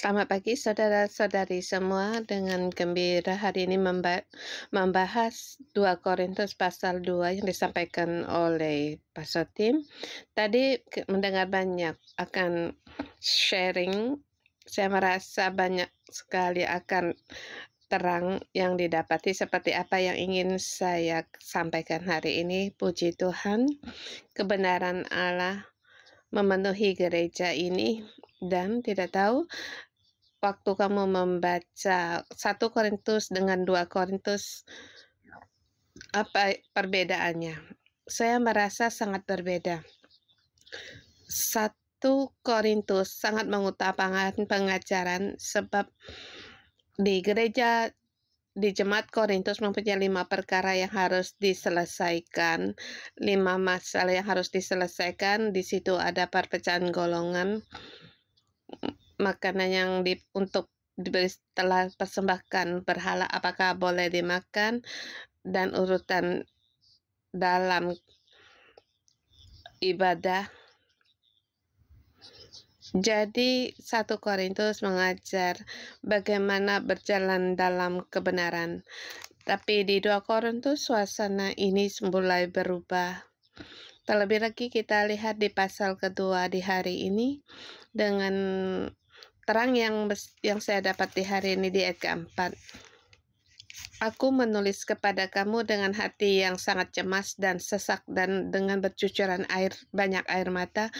Selamat pagi saudara-saudari semua. Dengan gembira hari ini membahas 2 Korintus pasal 2 yang disampaikan oleh Pastor Tim. Tadi mendengar banyak akan sharing. Saya merasa banyak sekali akan terang yang didapati seperti apa yang ingin saya sampaikan hari ini. Puji Tuhan, kebenaran Allah memenuhi gereja ini, dan tidak tahu waktu kamu membaca 1 Korintus dengan 2 Korintus, apa perbedaannya? Saya merasa sangat berbeda. 1 Korintus sangat mengutamakan pengajaran, sebab di gereja di jemaat Korintus mempunyai 5 perkara yang harus diselesaikan, 5 masalah yang harus diselesaikan. Di situ ada perpecahan golongan, makanan yang untuk diberi setelah persembahkan berhala apakah boleh dimakan, dan urutan dalam ibadah. Jadi 1 Korintus mengajar bagaimana berjalan dalam kebenaran. Tapi di 2 Korintus suasana ini mulai berubah. Terlebih lagi kita lihat di pasal kedua di hari ini dengan terang yang saya dapat di hari ini di ayat keempat. Aku menulis kepada kamu dengan hati yang sangat cemas dan sesak dan dengan bercucuran banyak air mata,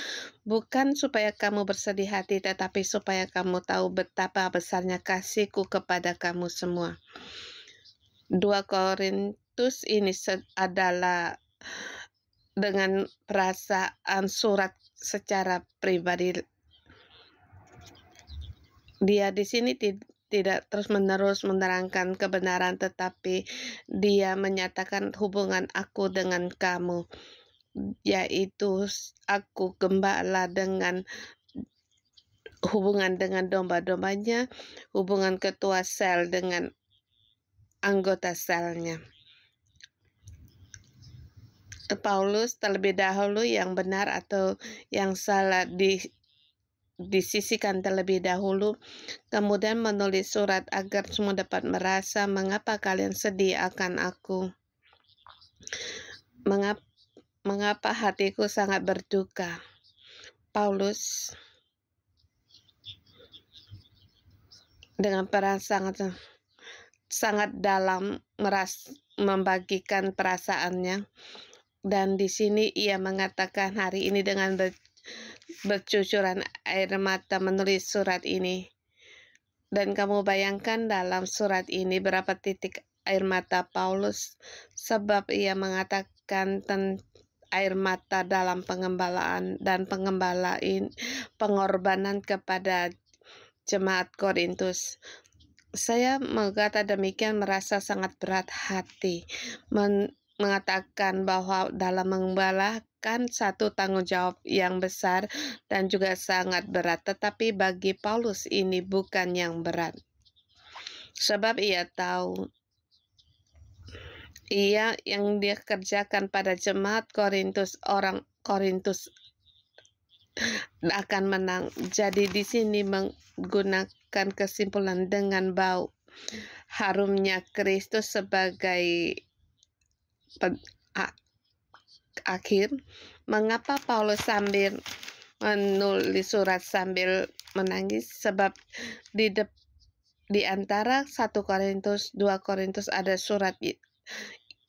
bukan supaya kamu bersedih hati, tetapi supaya kamu tahu betapa besarnya kasihku kepada kamu semua. 2 Korintus ini adalah dengan perasaan surat secara pribadi. Dia di sini tidak terus-menerus menerangkan kebenaran, tetapi dia menyatakan hubungan aku dengan kamu, yaitu aku gembala dengan hubungan dengan domba-dombanya, hubungan ketua sel dengan anggota selnya. Paulus terlebih dahulu yang benar atau yang salah disisihkan terlebih dahulu, kemudian menulis surat agar semua dapat merasa mengapa kalian sedih akan aku, mengapa hatiku sangat berduka. Paulus dengan peran sangat dalam membagikan perasaannya, dan di sini ia mengatakan hari ini dengan bercucuran air mata menulis surat ini. Dan kamu bayangkan dalam surat ini berapa titik air mata Paulus, sebab ia mengatakan air mata dalam pengembalaan dan pengorbanan kepada jemaat Korintus. Saya mengatakan demikian merasa sangat berat hati, mengatakan bahwa dalam mengembalakan satu tanggung jawab yang besar dan juga sangat berat, tetapi bagi Paulus ini bukan yang berat, sebab ia tahu yang dia kerjakan pada jemaat Korintus, orang Korintus akan menang. Jadi di sini menggunakan kesimpulan dengan bau harumnya Kristus sebagai akhir. Mengapa Paulus sambil menulis surat sambil menangis? Sebab di antara 1 Korintus, 2 Korintus ada surat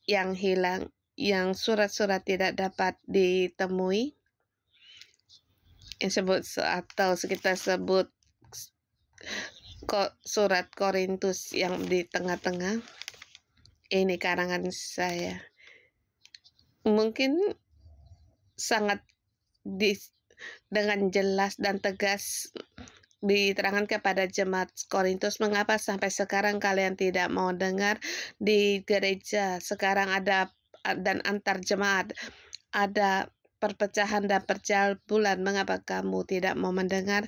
yang hilang, yang surat-surat tidak dapat ditemui, yang kita sebut surat Korintus yang di tengah-tengah. Ini karangan saya. Mungkin sangat dengan jelas dan tegas diterangkan kepada jemaat Korintus, mengapa sampai sekarang kalian tidak mau dengar. Di gereja sekarang ada, dan antar jemaat ada perpecahan dan percabulan, mengapa kamu tidak mau mendengar?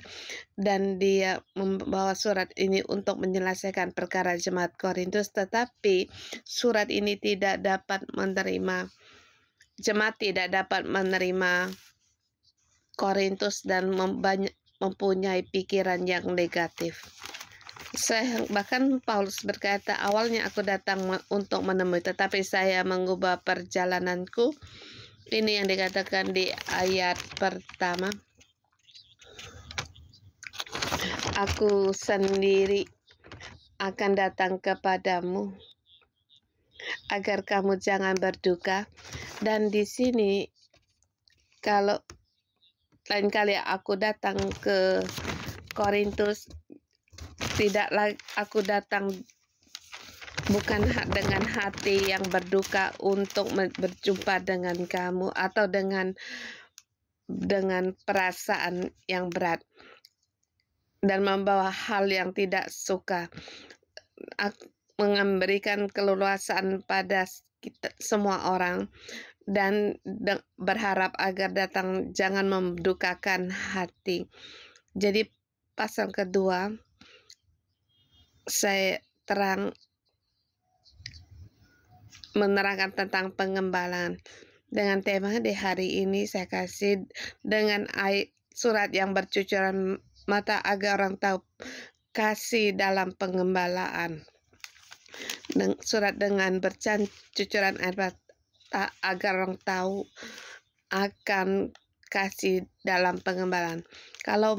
Dan dia membawa surat ini untuk menyelesaikan perkara jemaat Korintus, tetapi surat ini tidak dapat menerima, jemaat tidak dapat menerima Korintus, dan mempunyai pikiran yang negatif. Bahkan Paulus berkata, awalnya aku datang untuk menemui, tetapi saya mengubah perjalananku. Ini yang dikatakan di ayat pertama. Aku sendiri akan datang kepadamu agar kamu jangan berduka. Dan di sini kalau lain kali aku datang ke Korintus, tidak lagi aku datang bukan dengan hati yang berduka untuk berjumpa dengan kamu atau dengan perasaan yang berat dan membawa hal yang tidak suka. Aku memberikan keleluasaan pada kita, semua orang, dan berharap agar datang jangan mendukakan hati. Jadi pasal kedua saya menerangkan tentang pengembalaan. Dengan tema di hari ini saya kasih dengan surat yang bercucuran mata agar orang tahu kasih dalam pengembalaan. Surat dengan bercucuran air mata agar orang tahu akan kasih dalam pengembalaan. Kalau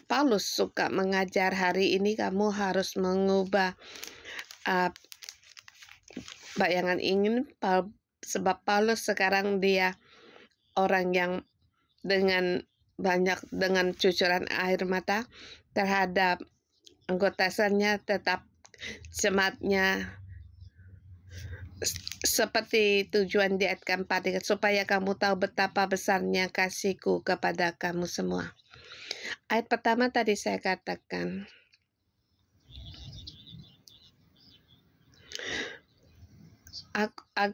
Paulus suka mengajar hari ini, kamu harus mengubah bayangan ingin, sebab Paulus sekarang dia orang yang dengan cucuran air mata terhadap anggota sannya, tetap semangatnya seperti tujuan di ayat keempat, supaya kamu tahu betapa besarnya kasihku kepada kamu semua. Ayat pertama tadi saya katakan,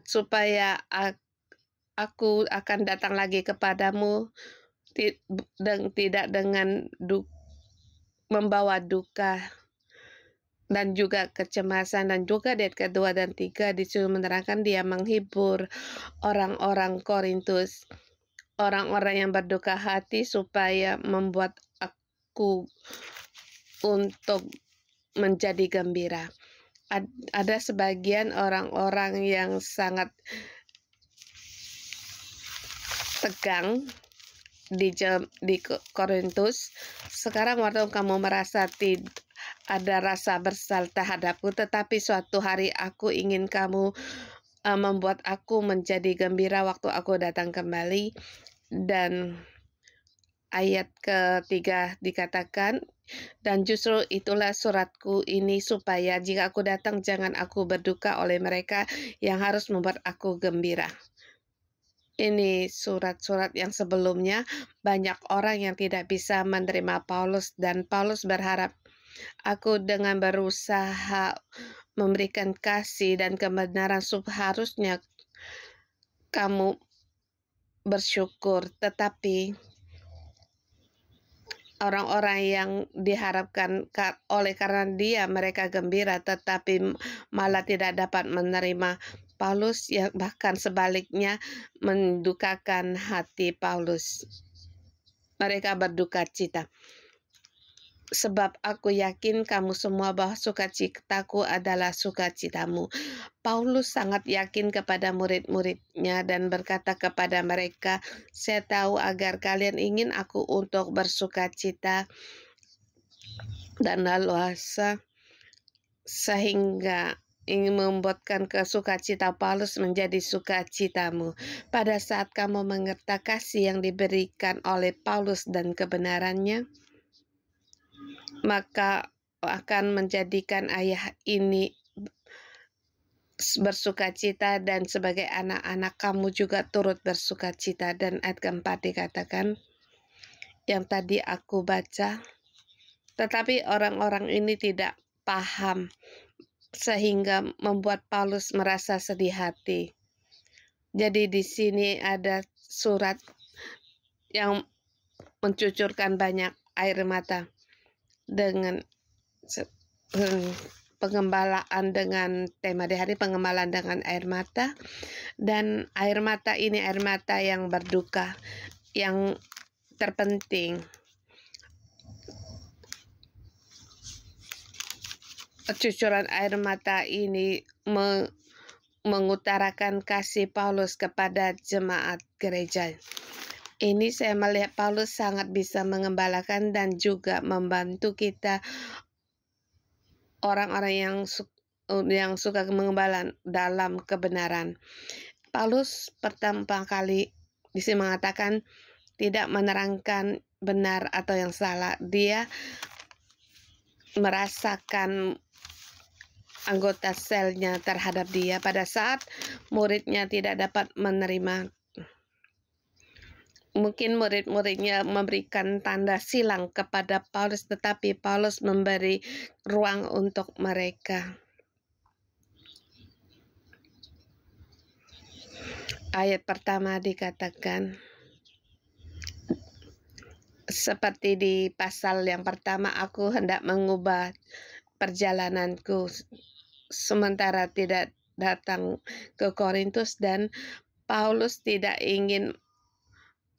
supaya aku akan datang lagi kepadamu tidak dengan membawa duka dan juga kecemasan. Dan juga di ayat kedua dan tiga disuruh menerangkan dia menghibur orang-orang Korintus, orang-orang yang berduka hati, supaya membuat aku untuk menjadi gembira. Ada sebagian orang-orang yang sangat tegang di Korintus. Sekarang waktu kamu merasa tidak ada rasa bersalah terhadapku, tetapi suatu hari aku ingin kamu membuat aku menjadi gembira waktu aku datang kembali. Dan ayat ketiga dikatakan, dan justru itulah suratku ini, supaya jika aku datang jangan aku berduka oleh mereka yang harus membuat aku gembira. Ini surat-surat yang sebelumnya banyak orang yang tidak bisa menerima Paulus, dan Paulus berharap aku dengan berusaha memberikan kasih dan kebenaran harusnya kamu bersyukur, tetapi orang-orang yang diharapkan oleh karena dia mereka gembira, tetapi malah tidak dapat menerima Paulus, yang bahkan sebaliknya mendukakan hati Paulus. Mereka berduka cita. Sebab aku yakin kamu semua bahwa sukacitaku adalah sukacitamu. Paulus sangat yakin kepada murid-muridnya dan berkata kepada mereka, saya tahu agar kalian ingin aku untuk bersukacita dan leluasa, sehingga ingin membuatkan sukacita Paulus menjadi sukacitamu. Pada saat kamu mengerti kasih yang diberikan oleh Paulus dan kebenarannya, maka akan menjadikan ayah ini bersukacita, dan sebagai anak-anak kamu juga turut bersukacita. Dan ayat keempat dikatakan yang tadi aku baca, tetapi orang-orang ini tidak paham sehingga membuat Paulus merasa sedih hati. Jadi di sini ada surat yang mencucurkan banyak air mata dengan pengembalaan, dengan tema di hari pengembalaan dengan air mata. Dan air mata ini air mata yang berduka, yang terpenting cucuran air mata ini mengutarakan kasih Paulus kepada jemaat gereja. Ini saya melihat Paulus sangat bisa mengembalakan dan juga membantu kita orang-orang yang suka mengembala dalam kebenaran. Paulus pertama kali di sini mengatakan tidak menerangkan benar atau yang salah. Dia merasakan anggota selnya terhadap dia pada saat muridnya tidak dapat menerima. Mungkin murid-muridnya memberikan tanda silang kepada Paulus, tetapi Paulus memberi ruang untuk mereka. Ayat pertama dikatakan, seperti di pasal yang pertama, aku hendak mengubah perjalananku sementara tidak datang ke Korintus, dan Paulus tidak ingin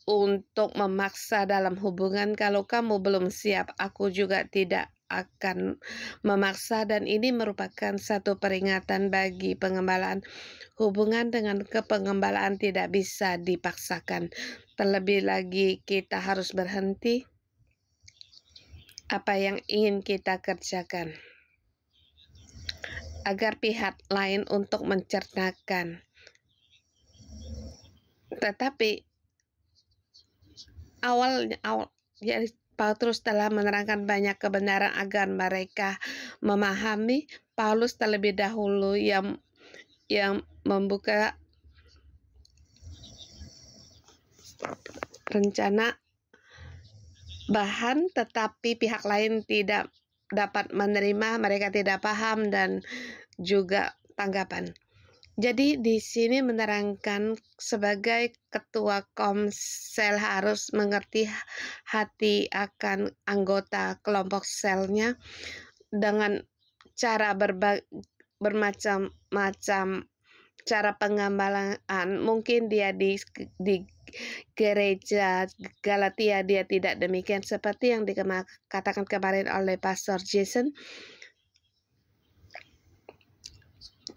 untuk memaksa dalam hubungan. Kalau kamu belum siap, aku juga tidak akan memaksa, dan ini merupakan satu peringatan bagi pengembalaan. Hubungan dengan kepengembalaan tidak bisa dipaksakan. Terlebih lagi kita harus berhenti apa yang ingin kita kerjakan agar pihak lain untuk mencernakan. Tetapi jadi Paulus telah menerangkan banyak kebenaran agar mereka memahami. Paulus terlebih dahulu yang membuka rencana bahan, tetapi pihak lain tidak dapat menerima, mereka tidak paham dan juga tanggapan. Jadi di sini menerangkan sebagai ketua komsel harus mengerti hati akan anggota kelompok selnya dengan cara bermacam-macam cara pengembalaan. Mungkin dia di gereja Galatia dia tidak demikian, seperti yang dikatakan kemarin oleh Pastor Jason.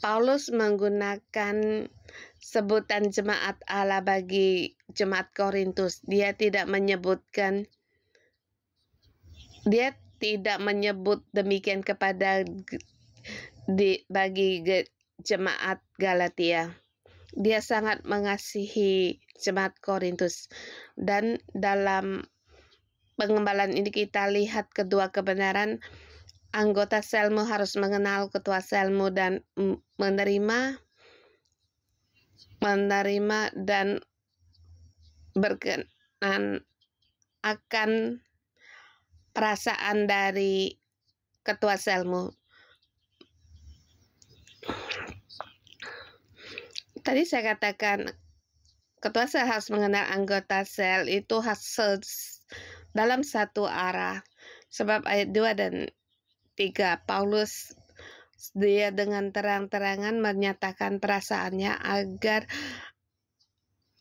Paulus menggunakan sebutan jemaat Allah bagi jemaat Korintus. Dia tidak menyebut demikian kepada bagi jemaat Galatia. Dia sangat mengasihi jemaat Korintus, dan dalam pengembalaan ini kita lihat kedua kebenaran. Anggota selmu harus mengenal ketua selmu dan menerima dan berkenan akan perasaan dari ketua selmu. Tadi saya katakan ketua sel harus mengenal anggota sel itu dalam satu arah. Sebab ayat 2 dan 3, Paulus dia dengan terang-terangan menyatakan perasaannya agar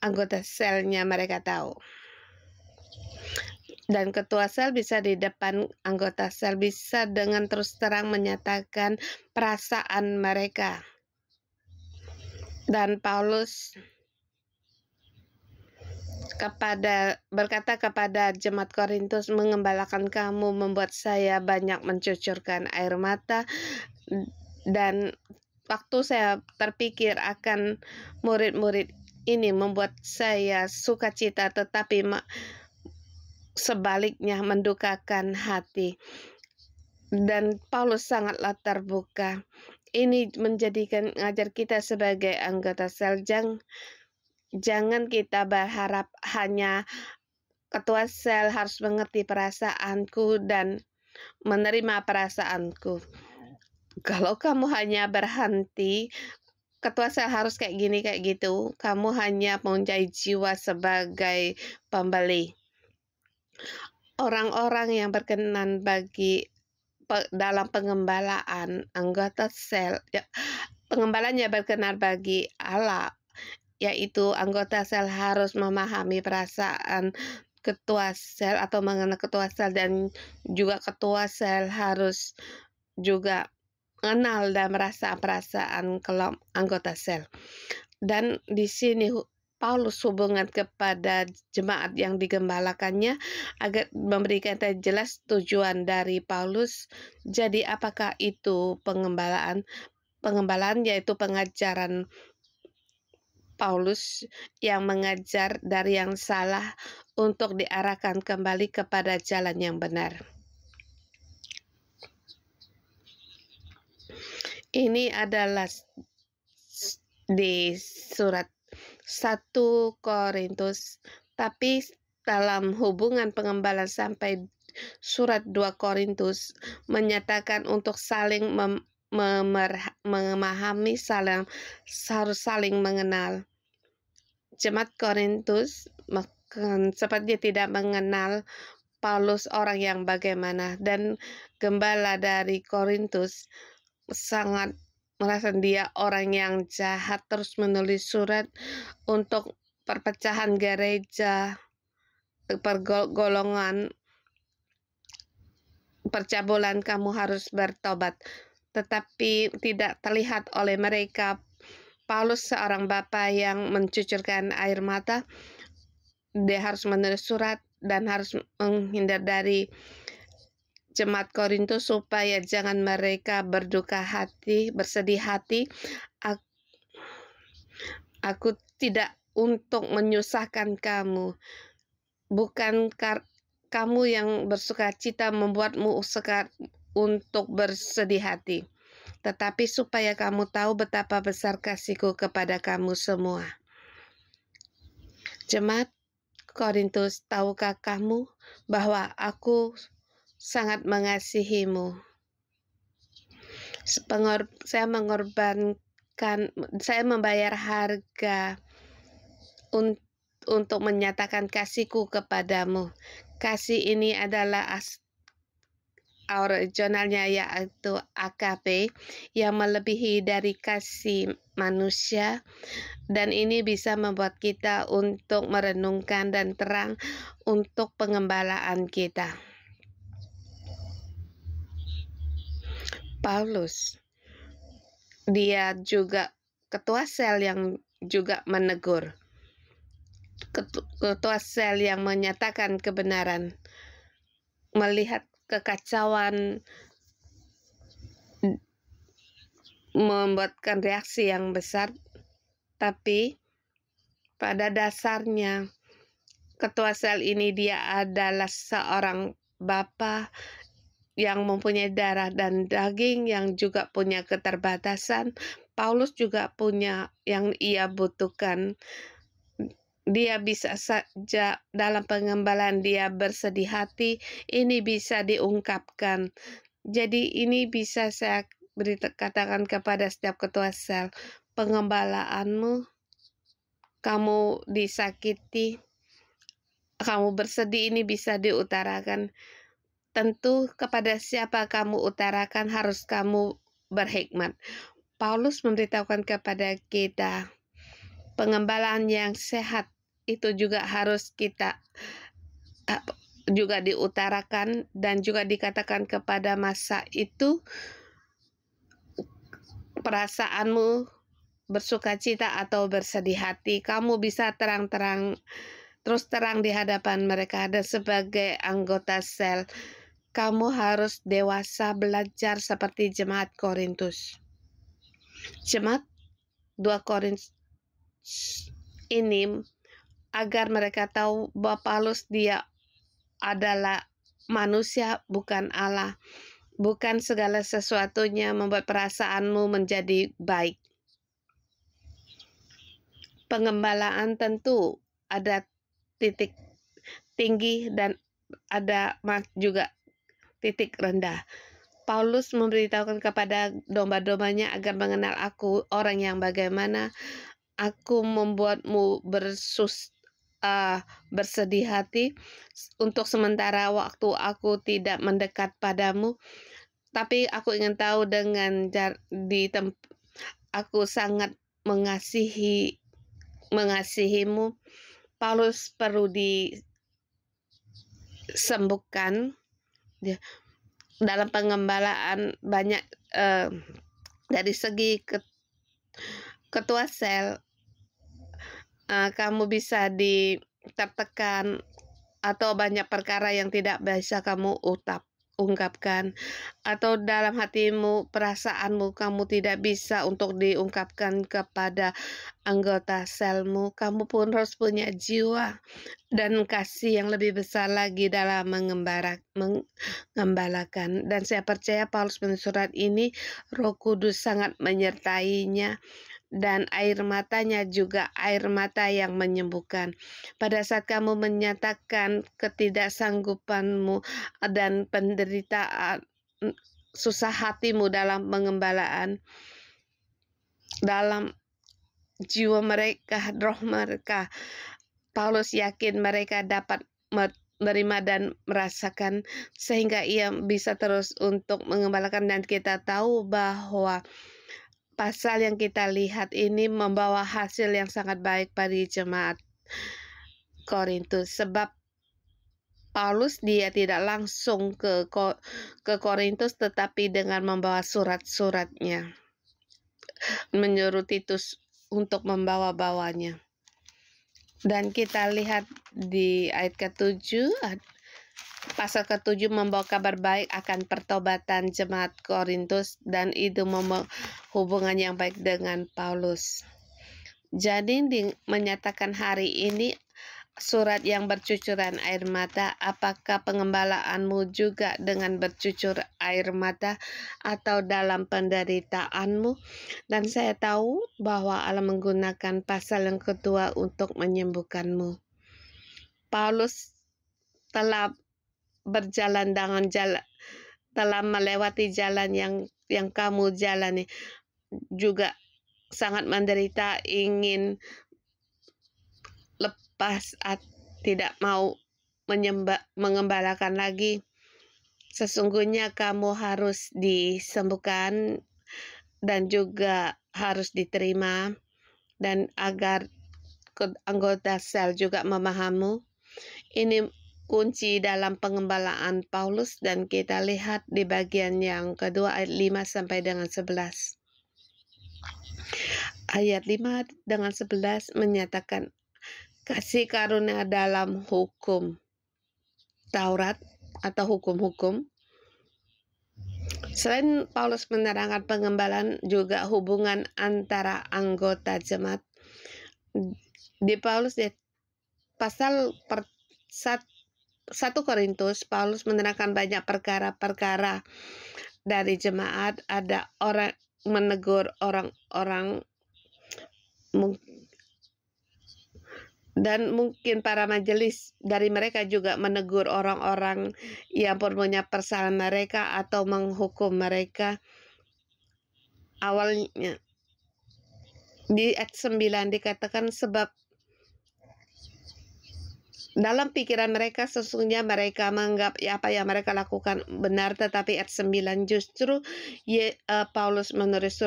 anggota selnya mereka tahu. Dan ketua sel bisa di depan anggota sel, bisa dengan terus terang menyatakan perasaan mereka. Dan Paulus berkata kepada jemaat Korintus, mengembalakan kamu membuat saya banyak mencucurkan air mata. Dan waktu saya terpikir akan murid-murid ini membuat saya sukacita, tetapi sebaliknya mendukakan hati. Dan Paulus sangatlah terbuka. Ini mengajar kita sebagai anggota sel. Jangan kita berharap hanya ketua sel harus mengerti perasaanku dan menerima perasaanku. Kalau kamu hanya berhenti, ketua sel harus kayak gini, kayak gitu, kamu hanya mempunyai jiwa sebagai pembeli. Orang-orang yang berkenan dalam pengembalaan anggota sel, pengembalanya berkenan bagi Allah, yaitu anggota sel harus memahami perasaan ketua sel atau mengenal ketua sel, dan juga ketua sel harus juga mengenal dan merasa perasaan anggota sel. Dan di sini Paulus hubungan kepada jemaat yang digembalakannya agar memberikan jelas tujuan dari Paulus. Jadi apakah itu pengembalaan? Pengembalaan yaitu pengajaran Paulus yang mengajar dari yang salah untuk diarahkan kembali kepada jalan yang benar. Ini adalah di surat 1 Korintus, tapi dalam hubungan pengembalaan sampai surat 2 Korintus menyatakan untuk saling memahami, harus saling mengenal. Jemaat Korintus sepertinya tidak mengenal Paulus orang yang bagaimana, dan gembala dari Korintus sangat merasa dia orang yang jahat, terus menulis surat untuk perpecahan gereja, pergolongan, percabulan, kamu harus bertobat. Tetapi tidak terlihat oleh mereka. Paulus seorang bapa yang mencucurkan air mata. Dia harus menulis surat dan harus menghindar dari jemaat Korintus supaya jangan mereka bersedih hati. Aku tidak untuk menyusahkan kamu, bukan kamu yang bersuka cita membuatmu untuk bersedih hati, tetapi supaya kamu tahu betapa besar kasihku kepada kamu semua. Jemaat Korintus, tahukah kamu bahwa aku sangat mengasihimu? Saya membayar harga untuk menyatakan kasihku kepadamu. Kasih ini adalah originalnya, yaitu agape, yang melebihi dari kasih manusia, dan ini bisa membuat kita untuk merenungkan dan terang untuk pengembalaan kita. Paulus, dia juga ketua sel yang juga menegur, ketua sel yang menyatakan kebenaran, melihat kekacauan, membuatkan reaksi yang besar, tapi pada dasarnya ketua sel ini dia adalah seorang bapa yang mempunyai darah dan daging, yang juga punya keterbatasan. Paulus juga punya yang ia butuhkan. Dia bisa saja dalam pengembalaan dia bersedih hati, ini bisa diungkapkan. Jadi ini bisa saya katakan kepada setiap ketua sel, pengembalaanmu, kamu disakiti, kamu bersedih, ini bisa diutarakan. Tentu kepada siapa kamu utarakan harus kamu berhikmat. Paulus memberitahukan kepada kita, pengembalaan yang sehat itu juga harus kita juga diutarakan dan juga dikatakan kepada masa itu, perasaanmu bersukacita atau bersedih hati, kamu bisa terus terang di hadapan mereka. Dan sebagai anggota sel, kamu harus dewasa belajar seperti jemaat Korintus. Jemaat 2 Korintus ini agar mereka tahu bahwa Paulus dia adalah manusia, bukan Allah. Bukan segala sesuatunya membuat perasaanmu menjadi baik. Pengembalaan tentu ada titik tinggi dan ada juga titik rendah. Paulus memberitahukan kepada domba-dombanya agar mengenal aku, orang yang bagaimana. Aku membuatmu bersedih hati untuk sementara waktu aku tidak mendekat padamu, tapi aku ingin tahu dengan aku sangat mengasihimu. Paulus perlu disembuhkan. dalam pengembalaan banyak dari segi ketua sel, kamu bisa tertekan atau banyak perkara yang tidak bisa kamu ungkapkan, atau dalam hatimu, perasaanmu kamu tidak bisa untuk diungkapkan kepada anggota selmu. Kamu pun harus punya jiwa dan kasih yang lebih besar lagi dalam mengembalakan. Dan saya percaya Paulus menulis surat ini, Roh Kudus sangat menyertainya, dan air matanya juga air mata yang menyembuhkan. Pada saat kamu menyatakan ketidaksanggupanmu dan penderitaan, susah hatimu dalam pengembalaan, dalam jiwa mereka, roh mereka, Paulus yakin mereka dapat menerima dan merasakan, sehingga ia bisa terus untuk mengembalakan. Dan kita tahu bahwa pasal yang kita lihat ini membawa hasil yang sangat baik bagi jemaat Korintus, sebab Paulus dia tidak langsung ke Korintus, tetapi dengan membawa surat-suratnya, menyuruh Titus untuk membawa-bawanya. Dan kita lihat di ayat ke-7, pasal ke-7 membawa kabar baik akan pertobatan jemaat Korintus, dan itu membawa hubungan yang baik dengan Paulus. Jadi menyatakan hari ini surat yang bercucuran air mata. Apakah pengembalaanmu juga dengan bercucur air mata atau dalam penderitaanmu? Dan saya tahu bahwa Allah menggunakan pasal yang kedua untuk menyembuhkanmu. Paulus telah berjalan dengan telah melewati jalan yang kamu jalani, juga sangat menderita, ingin lepas, tidak mau mengembalakan lagi. Sesungguhnya kamu harus disembuhkan dan juga harus diterima, dan agar anggota sel juga memahamimu. Ini kunci dalam pengembalaan Paulus, dan kita lihat di bagian yang kedua ayat 5 sampai dengan 11. Ayat 5 dengan 11 menyatakan kasih karunia dalam hukum Taurat atau hukum-hukum. Selain Paulus menerangkan pengembalaan, juga hubungan antara anggota jemaat. Di Paulus di pasal 1 Korintus, Paulus menerangkan banyak perkara-perkara dari jemaat. Ada orang menegur orang-orang, dan mungkin para majelis dari mereka juga menegur orang-orang yang punya persalahan mereka atau menghukum mereka. Awalnya di ayat 9 dikatakan, sebab dalam pikiran mereka sesungguhnya mereka menganggap apa yang mereka lakukan benar. Tetapi ayat 9 justru Paulus menulis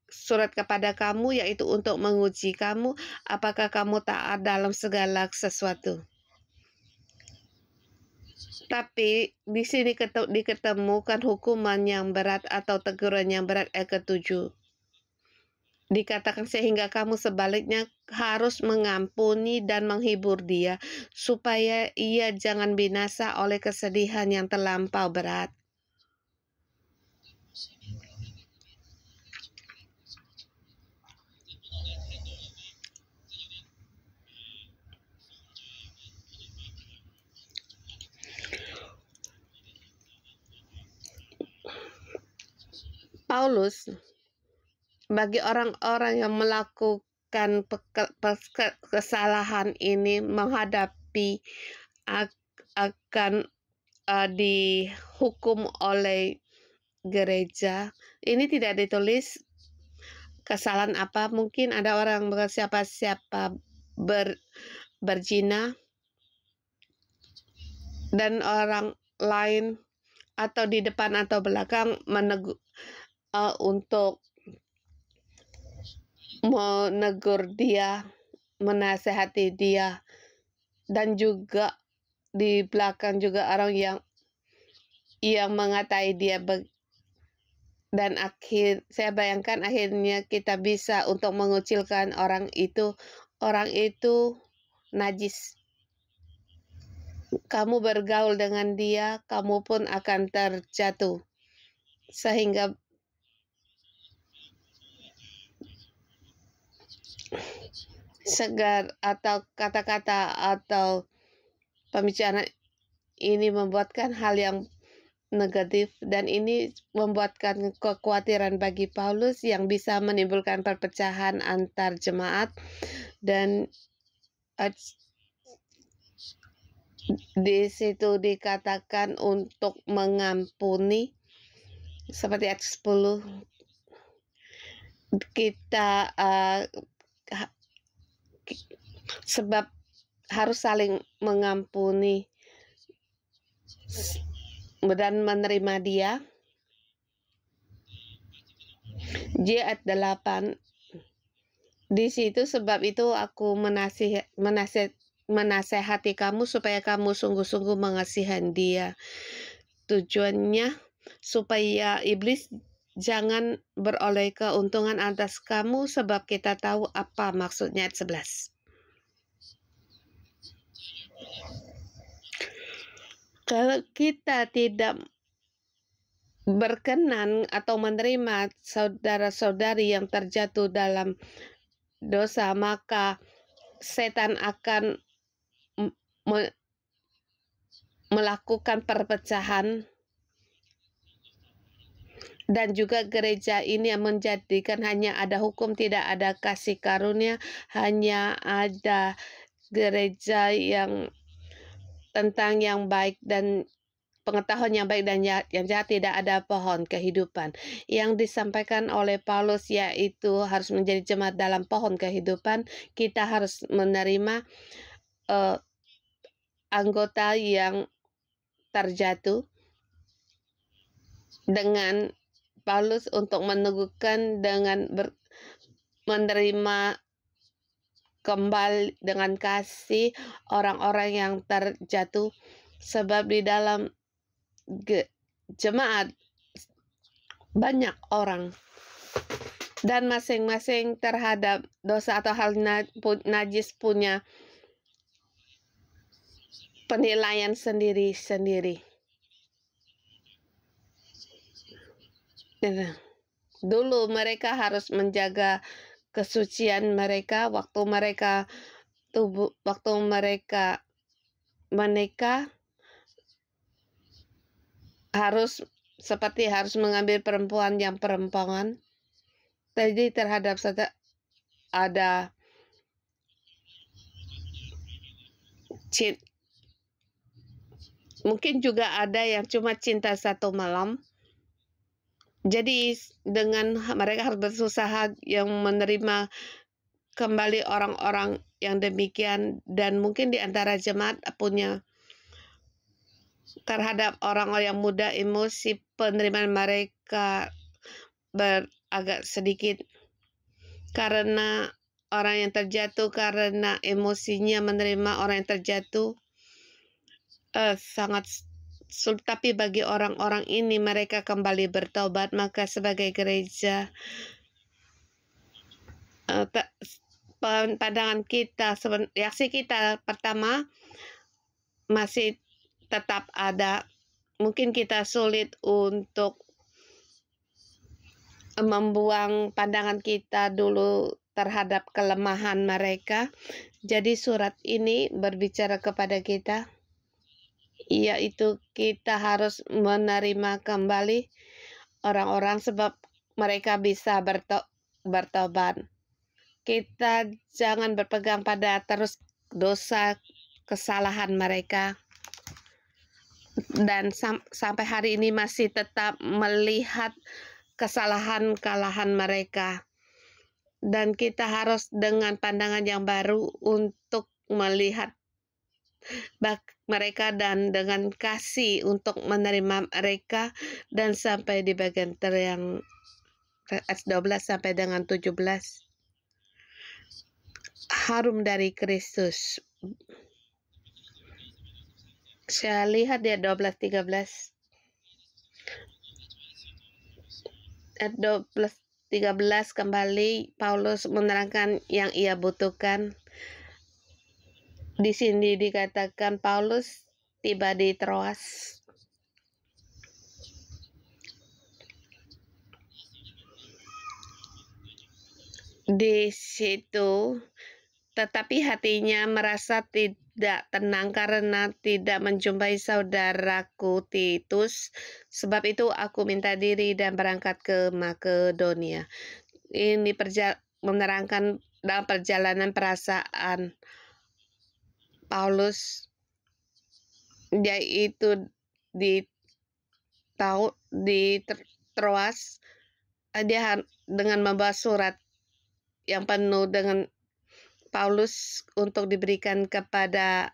surat kepada kamu, yaitu untuk menguji kamu apakah kamu taat dalam segala sesuatu. Tapi di sini diketemukan hukuman yang berat atau teguran yang berat. Ayat ke-7 dikatakan, sehingga kamu sebaliknya harus mengampuni dan menghibur dia, supaya ia jangan binasa oleh kesedihan yang terlampau berat. Paulus bagi orang-orang yang melakukan kesalahan ini menghadapi akan dihukum oleh gereja. Ini tidak ditulis kesalahan apa. Mungkin ada orang siapa-siapa berzina dan orang lain atau di depan atau belakang untuk menegur dia, menasehati dia, dan juga di belakang juga orang yang yang mengatai dia dan saya bayangkan akhirnya kita bisa untuk mengucilkan orang itu najis. Kamu bergaul dengan dia, kamu pun akan terjatuh. Sehingga segar atau kata-kata atau pembicaraan ini membuatkan hal yang negatif, dan ini membuatkan kekhawatiran bagi Paulus yang bisa menimbulkan perpecahan antar jemaat. Dan di situ dikatakan untuk mengampuni, seperti ayat 10 kita sebab harus saling mengampuni dan menerima dia. Ayat 8 di situ, sebab itu aku menasehati kamu supaya kamu sungguh-sungguh mengasihi dia. Tujuannya supaya iblis jangan beroleh keuntungan atas kamu, sebab kita tahu apa maksudnya. Ayat 11. Kalau kita tidak berkenan atau menerima saudara-saudari yang terjatuh dalam dosa, maka setan akan melakukan perpecahan, dan juga gereja ini yang menjadikan hanya ada hukum, tidak ada kasih karunia, hanya ada gereja yang tentang yang baik dan pengetahuan yang baik dan yang jahat, tidak ada pohon kehidupan. Yang disampaikan oleh Paulus yaitu harus menjadi jemaat dalam pohon kehidupan. Kita harus menerima anggota yang terjatuh dengan Paulus untuk meneguhkan dengan menerima kembali dengan kasih orang-orang yang terjatuh, sebab di dalam jemaat banyak orang dan masing-masing terhadap dosa atau hal najis punya penilaian sendiri-sendiri. Dulu mereka harus menjaga kesucian mereka waktu mereka menikah, harus mengambil perempuan yang perempuan. Jadi terhadap ada mungkin juga ada yang cuma cinta satu malam. Jadi dengan mereka harus berusaha yang menerima kembali orang-orang yang demikian, dan mungkin di antara jemaat punya terhadap orang-orang yang muda emosi penerimaan mereka agak sedikit, karena orang yang terjatuh karena emosinya menerima orang yang terjatuh sangat sulit. Tapi bagi orang-orang ini mereka kembali bertobat, maka sebagai gereja pandangan kita, reaksi kita pertama masih tetap ada. Mungkin kita sulit untuk membuang pandangan kita dulu terhadap kelemahan mereka. Jadi surat ini berbicara kepada kita, yaitu kita harus menerima kembali orang-orang sebab mereka bisa bertobat. Kita jangan berpegang pada terus dosa kesalahan mereka, dan sampai hari ini masih tetap melihat kesalahan mereka, dan kita harus dengan pandangan yang baru untuk melihat mereka dan dengan kasih untuk menerima mereka. Dan sampai di bagian yang 12 sampai dengan 17, harum dari Kristus. Saya lihat dia 12-13. ayat 13 kembali Paulus menerangkan yang ia butuhkan. Di sini dikatakan Paulus tiba di Troas. Di situ tetapi hatinya merasa tidak tenang karena tidak menjumpai saudaraku Titus. Sebab itu aku minta diri dan berangkat ke Makedonia. Ini menerangkan dalam perjalanan perasaan Paulus, yaitu di Troas, dia dengan membawa surat yang penuh dengan Paulus untuk diberikan kepada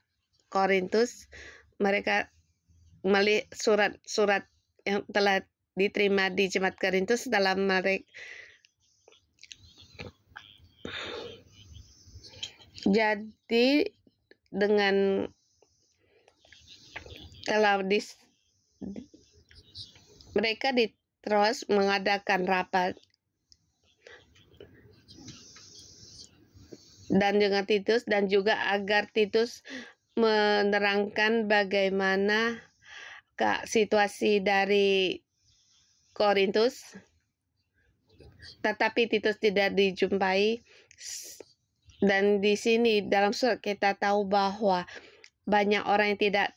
Korintus. Mereka melihat surat-surat yang telah diterima di jemaat Korintus dalam mereka. Jadi dengan kalau mereka di Troas mengadakan rapat dan dengan Titus, dan juga agar Titus menerangkan bagaimana situasi dari Korintus, tetapi Titus tidak dijumpai. Dan di sini dalam surat kita tahu bahwa banyak orang yang tidak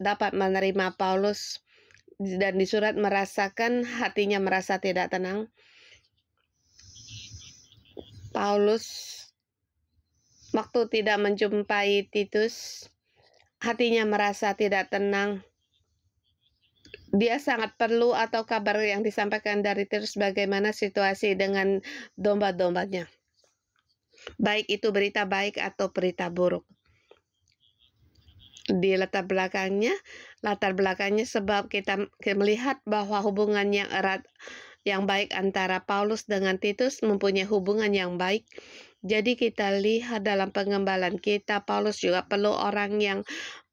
dapat menerima Paulus, dan di surat merasakan hatinya merasa tidak tenang. Paulus waktu tidak menjumpai Titus, hatinya merasa tidak tenang. Dia sangat perlu atau kabar yang disampaikan dari Titus bagaimana situasi dengan domba-dombanya. Baik itu berita baik atau berita buruk. Di latar belakangnya sebab kita melihat bahwa hubungan yang erat yang baik antara Paulus dengan Titus mempunyai hubungan yang baik. Jadi kita lihat dalam pengembalaan kita, Paulus juga perlu orang yang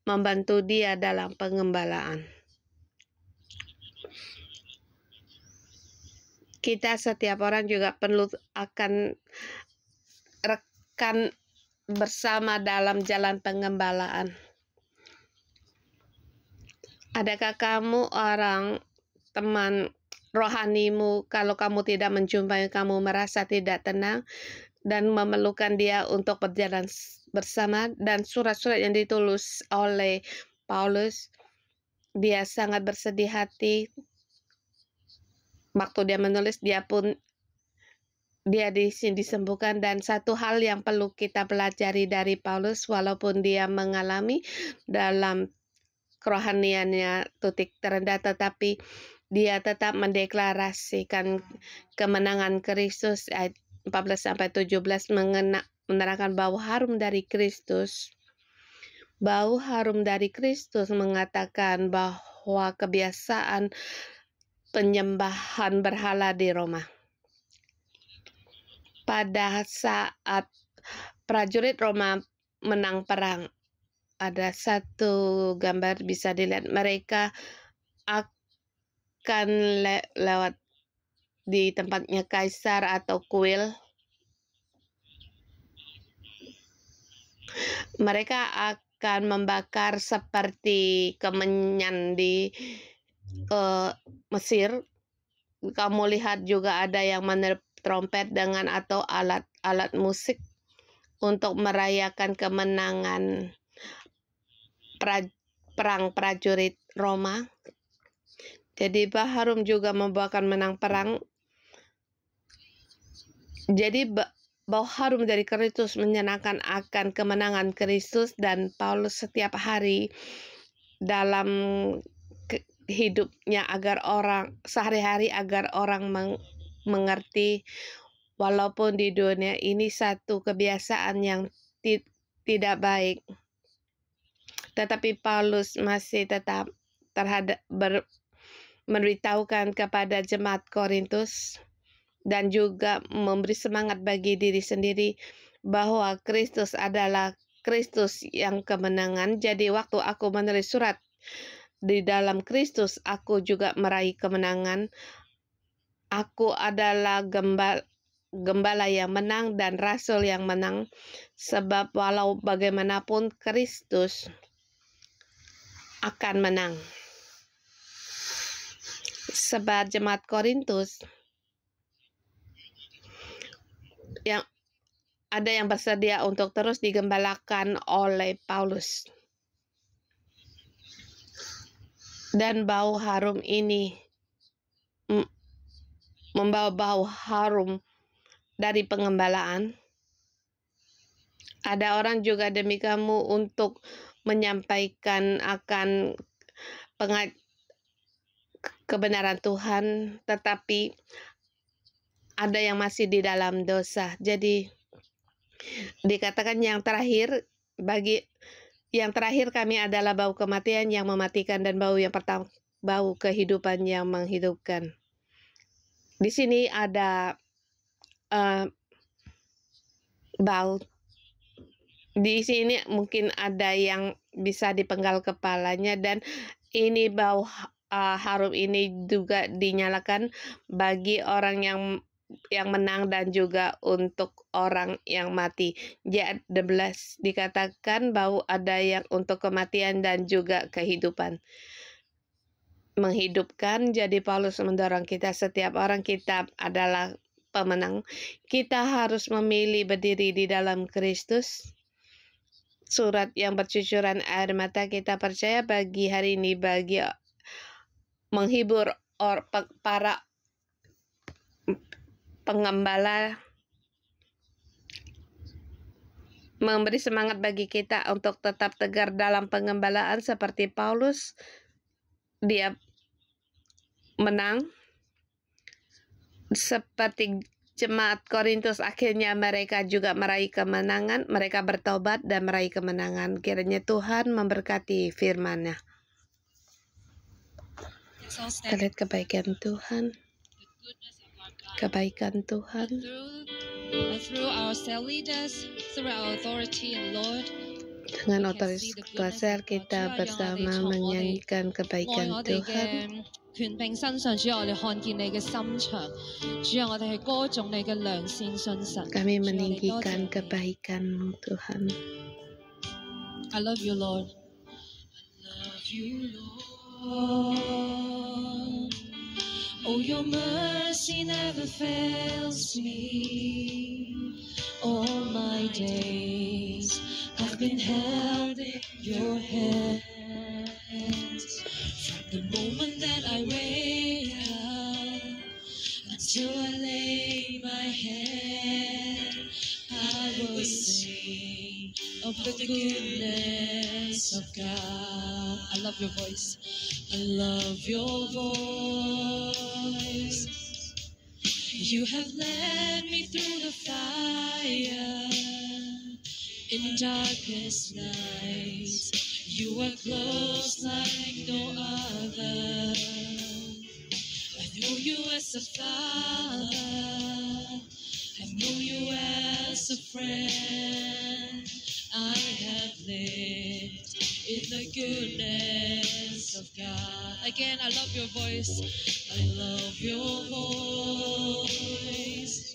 membantu dia dalam pengembalaan. Kita setiap orang juga perlu akan rekan bersama dalam jalan pengembalaan. Adakah kamu orang teman rohanimu, kalau kamu tidak menjumpai, kamu merasa tidak tenang dan memerlukan dia untuk berjalan bersama? Dan surat-surat yang ditulis oleh Paulus, dia sangat bersedih hati. Waktu dia menulis, dia disembuhkan. Dan satu hal yang perlu kita pelajari dari Paulus, walaupun dia mengalami dalam kerohaniannya titik terendah, tetapi dia tetap mendeklarasikan kemenangan Kristus. Ayat 14-17 menerangkan bau harum dari Kristus. Bau harum dari Kristus mengatakan bahwa kebiasaan penyembahan berhala di Roma. Pada saat prajurit Roma menang perang, ada satu gambar bisa dilihat, mereka akan lewat di tempatnya kaisar atau kuil. Mereka akan membakar seperti kemenyan di Mesir. Kamu lihat juga ada yang meniup trompet dengan atau alat-alat musik untuk merayakan kemenangan perang prajurit Roma. Jadi bau harum juga membawakan menang perang. Jadi bau harum dari Kristus menyenangkan akan kemenangan Kristus, dan Paulus setiap hari dalam hidupnya agar orang sehari-hari agar orang mengerti, walaupun di dunia ini satu kebiasaan yang tidak baik, tetapi Paulus masih tetap memberitahukan kepada jemaat Korintus dan juga memberi semangat bagi diri sendiri bahwa Kristus adalah Kristus yang kemenangan. Jadi waktu aku menulis surat, di dalam Kristus aku juga meraih kemenangan. Aku adalah gembala yang menang dan rasul yang menang, sebab walau bagaimanapun Kristus akan menang. Sebab jemaat Korintus yang ada yang bersedia untuk terus digembalakan oleh Paulus. Dan bau harum ini membawa bau harum dari pengembalaan. Ada orang juga demi kamu untuk menyampaikan akan kebenaran Tuhan, tetapi ada yang masih di dalam dosa. Jadi dikatakan yang terakhir kami adalah bau kematian yang mematikan dan bau yang pertama bau kehidupan yang menghidupkan. Di sini ada bau. Di sini mungkin ada yang bisa dipenggal kepalanya, dan ini bau harum ini juga dinyalakan bagi orang yang menang dan juga untuk orang yang mati. Ayat 11 dikatakan bau ada yang untuk kematian dan juga kehidupan. Menghidupkan, jadi Paulus mendorong kita, setiap orang kita adalah pemenang. Kita harus memilih berdiri di dalam Kristus. Surat yang bercucuran air mata, kita percaya bagi hari ini, bagi menghibur para pengembala, memberi semangat bagi kita untuk tetap tegar dalam pengembalaan seperti Paulus. Dia menang seperti jemaat Korintus, akhirnya mereka juga meraih kemenangan, mereka bertobat dan meraih kemenangan. Kiranya Tuhan memberkati firman-Nya. Kita lihat kebaikan Tuhan. Kebaikan Tuhan. Through our cell leaders, through our authority and Lord, dengan otoritas kuasa kita bersama menyanyikan kebaikan Tuhan. Kami meninggikan kebaikan-Mu Tuhan. I love you, Lord. I love you, Lord. Oh, your mercy never fails me. All my days I've been held in your hands. From the moment that I wake up until I lay my head, I will sing of the goodness of God. I love your voice. I love your voice. You have led me through the fire in darkest nights. You are close like no other. I know you as a father. I know you as a friend. I have lived in the goodness of God. Again, I love your voice. I love your voice.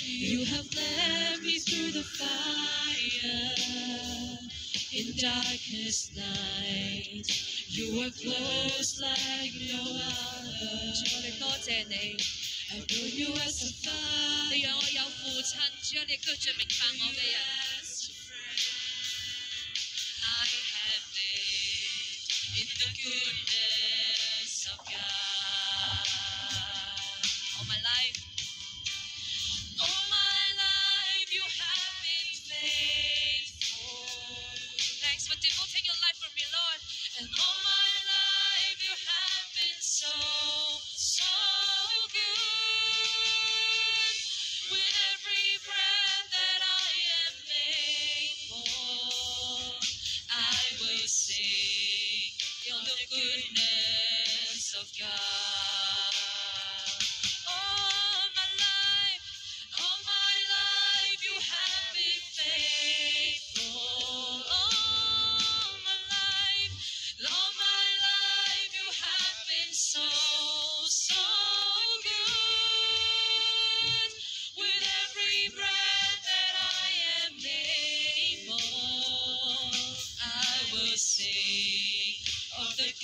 You have led me through the fire in darkest night. You are close like no other. 主，我哋多謝你。I know you as a father. 你讓我有父親，主，你居住明白我嘅人。I have lived in the goodness of God. All my life, you have been faithful. Thanks for devoting your life for me, Lord. And all my life, you have been so good. With every breath that I am able, I will sing of the goodness of God. All my life, you have been faithful. All my life, you have been so good.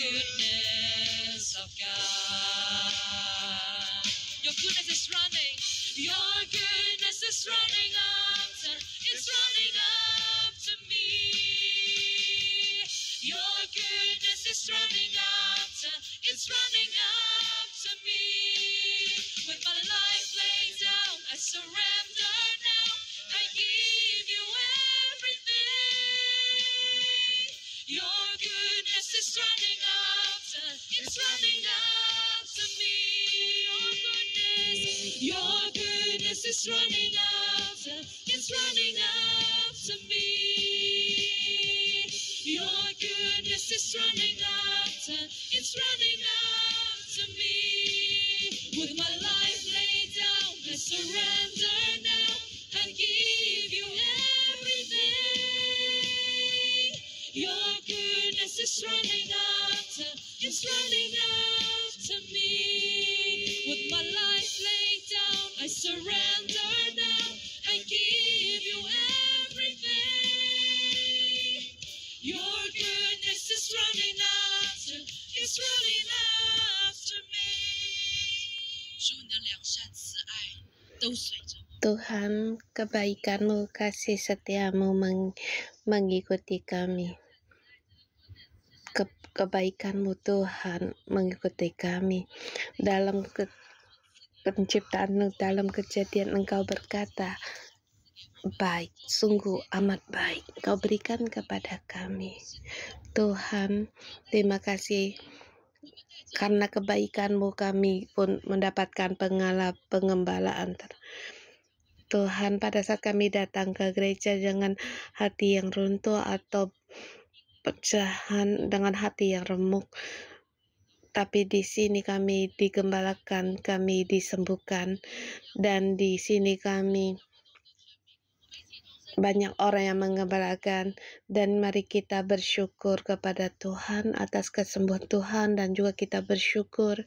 goodness of God. Your goodness is running. Your goodness is running after. It's running after me. Your goodness is running after. It's running after me. With my life laid down, I surrender now. I give you everything. Your goodness is running after. It's running after me. Your goodness is running after. It's running after me. Your goodness is running after. It's running after me. With my life laid down, I surrender now. I give you everything. Your goodness is running after. It's running after me. With my life laid down, I surrender now. I give you everything. Your goodness is running after. It's running after me. 主你的良善慈爱都随着我。 Tuhan, kebaikan-Mu, kasih setia-Mu mengikuti kami. Kebaikan-Mu Tuhan mengikuti kami. Dalam penciptaan, dalam kejadian Engkau berkata, baik, sungguh amat baik Kau berikan kepada kami. Tuhan, terima kasih karena kebaikan-Mu kami pun mendapatkan pengembalaan. Tuhan, pada saat kami datang ke gereja dengan hati yang runtuh atau pecahan dengan hati yang remuk, tapi di sini kami digembalakan, kami disembuhkan, dan di sini kami banyak orang yang menggembalakan, dan mari kita bersyukur kepada Tuhan atas kesembuhan Tuhan, dan juga kita bersyukur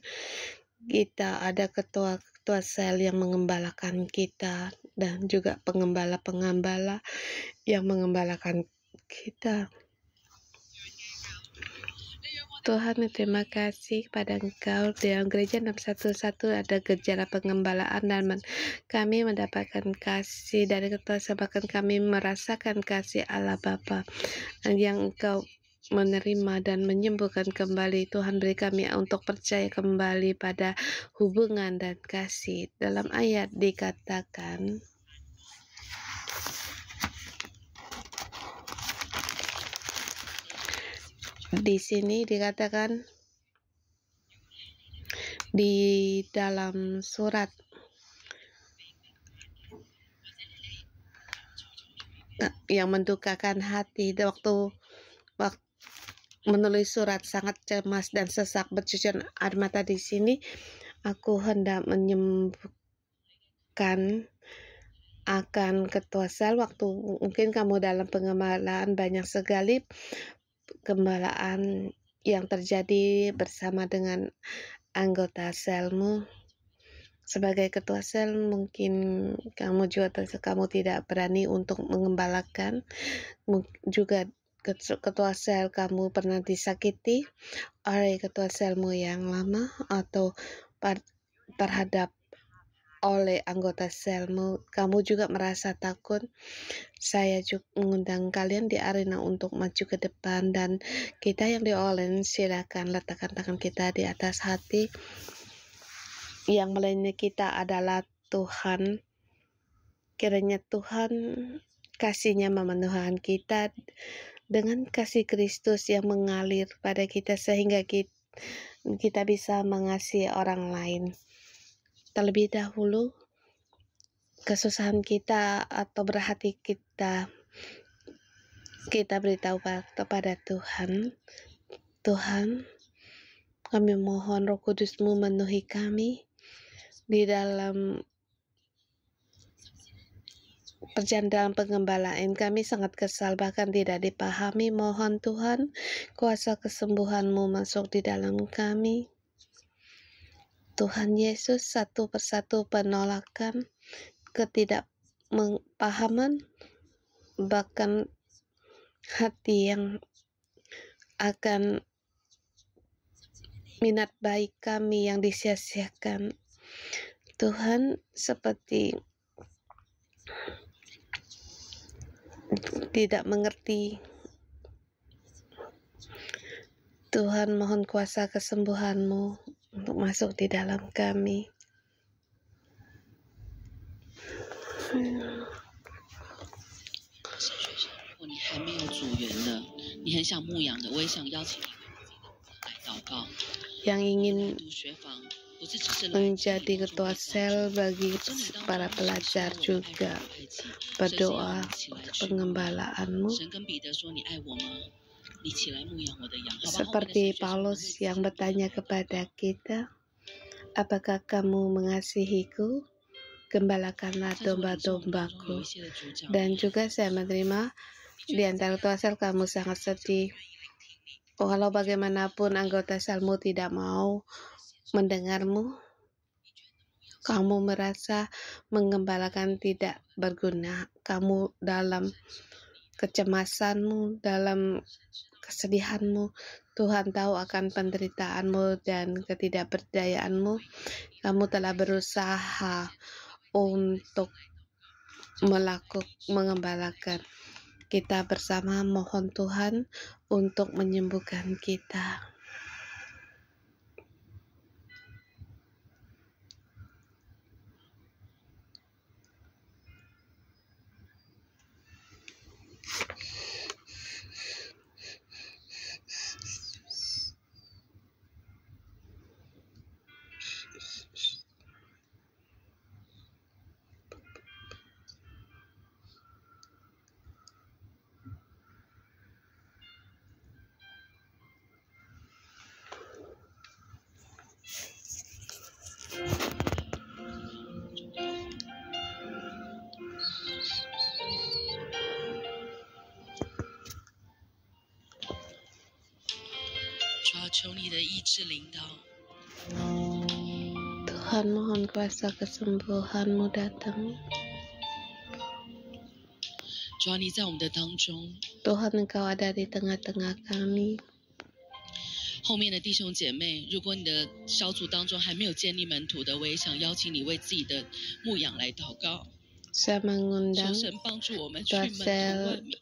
kita ada ketua sel yang mengembalakan kita, dan juga pengembala-pengembala yang mengembalakan kita. Tuhan, terima kasih kepada Engkau. Dalam gereja 611 ada gejala pengembalaan, dan kami mendapatkan kasih dari ketua sel, bahkan kami merasakan kasih Allah Bapa yang Engkau menerima dan menyembuhkan kembali. Tuhan, beri kami untuk percaya kembali pada hubungan dan kasih. Dalam ayat dikatakan, di sini dikatakan di dalam surat yang mendukakan hati, waktu menulis surat sangat cemas dan sesak bercucuran air mata. Di sini aku hendak menyembuhkan akan ketua sel. Waktu mungkin kamu dalam pengembalaan, banyak sekali gembalaan yang terjadi bersama dengan anggota selmu. Sebagai ketua sel, mungkin kamu tidak berani untuk mengembalakan. Juga ketua sel kamu pernah disakiti oleh ketua selmu yang lama, atau terhadap oleh anggota selmu, kamu juga merasa takut. Saya juga mengundang kalian di arena untuk maju ke depan, dan kita yang di online silakan letakkan tangan kita di atas hati. Yang melayani kita adalah Tuhan. Kiranya Tuhan kasih-Nya memenuhi kita dengan kasih Kristus yang mengalir pada kita, sehingga kita bisa mengasihi orang lain. Terlebih dahulu, kesusahan kita atau berhati kita beritahu kepada Tuhan. Tuhan, kami mohon Roh Kudus-Mu memenuhi kami di dalam perjalanan pengembalaan. Kami sangat kesal, bahkan tidak dipahami. Mohon Tuhan, kuasa kesembuhan-Mu masuk di dalam kami. Tuhan Yesus, satu persatu penolakan, ketidakpahaman, bahkan hati yang akan minat baik kami yang disia-siakan. Tuhan, seperti tidak mengerti. Tuhan, mohon kuasa kesembuhan-Mu untuk masuk di dalam kami. 如果你还没有组员的，你很想牧养的，我也想邀请你来祷告。 Yang ingin 读学房不是只是来 menjadi ketua sel bagi para pelajar juga berdoa pengembalaan-Mu. 神跟彼得说：“你爱我吗？你起来牧养我的羊。” Seperti Paulus yang bertanya kepada kita, apakah kamu mengasihiku? Gembalakanlah domba-dombaku. Dan juga saya menerima di antara ketua sel kamu sangat sedih. Walau bagaimanapun anggota selmu tidak mau mendengarmu, kamu merasa mengembalakan tidak berguna. Kamu dalam kecemasanmu, dalam kesedihanmu, Tuhan tahu akan penderitaanmu dan ketidakberdayaanmu. Kamu telah berusaha untuk mengembalakan. Kita bersama mohon Tuhan untuk menyembuhkan kita. Tuhan, mohon kuasa kesembuhan-Mu datang. Tuhan, Engkau ada di tengah-tengah kami. 后面的弟兄姐妹，如果你的小组当中还没有建立门徒的，我也想邀请你为自己的牧养来祷告。 Saya mengundang 求神帮助我们去 ketua 门徒 sel 万民。